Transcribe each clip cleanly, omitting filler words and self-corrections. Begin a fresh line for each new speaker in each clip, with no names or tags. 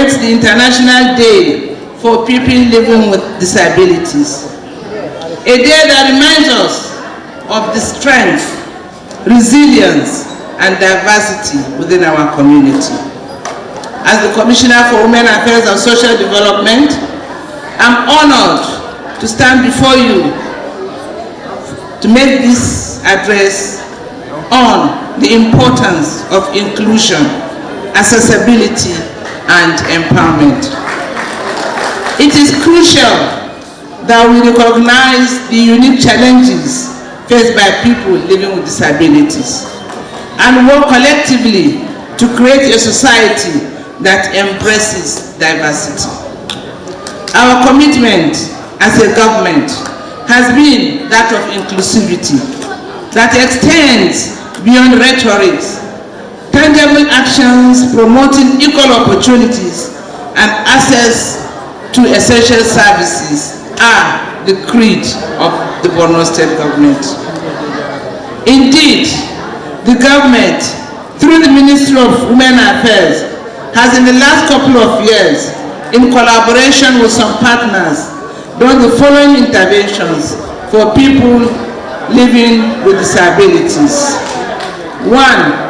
commemorates the International Day for People Living with Disabilities. A day that reminds us of the strength, resilience, and diversity within our community. As the Commissioner for Women Affairs and Social Development, I'm honored to stand before you to make this address on the importance of inclusion, accessibility, and empowerment. It is crucial that we recognize the unique challenges faced by people living with disabilities and work collectively to create a society that embraces diversity. Our commitment as a government has been that of inclusivity that extends beyond rhetoric. Tangible actions promoting equal opportunities and access to essential services are the creed of the Borno State government. Indeed, the government, through the Ministry of Women Affairs, has in the last couple of years, in collaboration with some partners, done the following interventions for people living with disabilities. 1.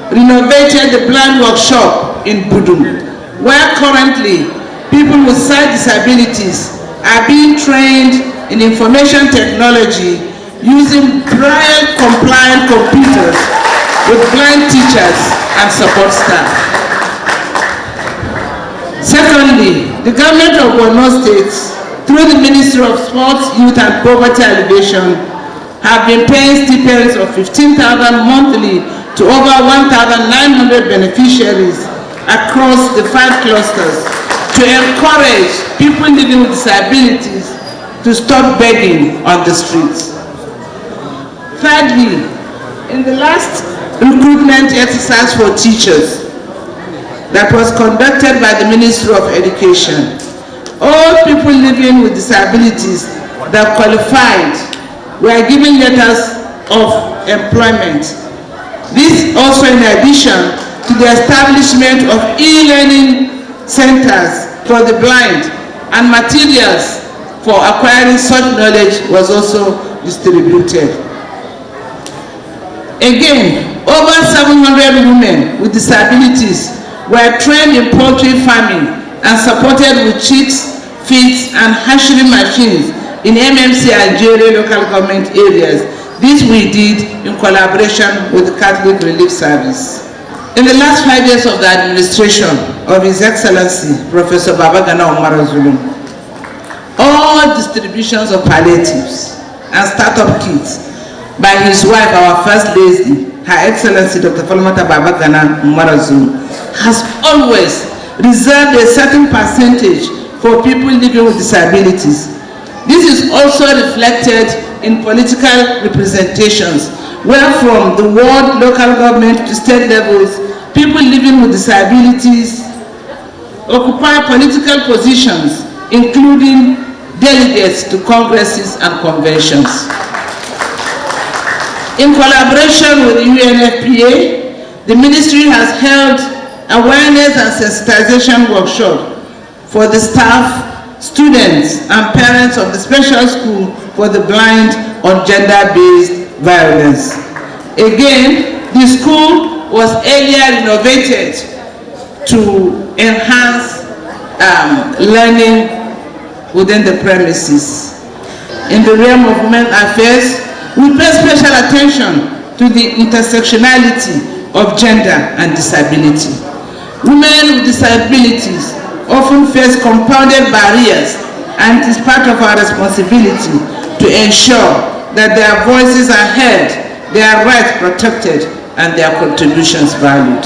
Renovated the blind workshop in Budum, where currently people with sight disabilities are being trained in information technology using braille-compliant computers with blind teachers and support staff. Secondly, the government of Borno State, through the Ministry of Sports, Youth and Poverty Alleviation, have been paying stipends of 15,000 monthly to over 1,900 beneficiaries across the 5 clusters to encourage people living with disabilities to stop begging on the streets. Thirdly, in the last recruitment exercise for teachers that was conducted by the Ministry of Education, all people living with disabilities that qualified were given letters of employment. This also in addition to the establishment of e-learning centers for the blind, and materials for acquiring such knowledge was also distributed. Again, over 700 women with disabilities were trained in poultry farming and supported with chicks, feeds, and hatchery machines in MMC and JRA local government areas. This we did in collaboration with the Catholic Relief Service. In the last 5 years of the administration of His Excellency, Professor Babagana Umara Zulum, all distributions of palliatives and startup kits by his wife, our First Lady, Her Excellency Dr. Falmata Babagana Umara Zulum, has always reserved a certain percentage for people living with disabilities. This is also reflected in political representations, where from the ward, local government to state levels, people living with disabilities occupy political positions, including delegates to congresses and conventions. In collaboration with the UNFPA, the ministry has held awareness and sensitization workshop for the staff, students, and parents of the special school for the blind on gender-based violence. Again, the school was earlier renovated to enhance learning within the premises. In the realm of women affairs, we pay special attention to the intersectionality of gender and disability. Women with disabilities often face compounded barriers, and it is part of our responsibility to ensure that their voices are heard, their rights protected, and their contributions valued.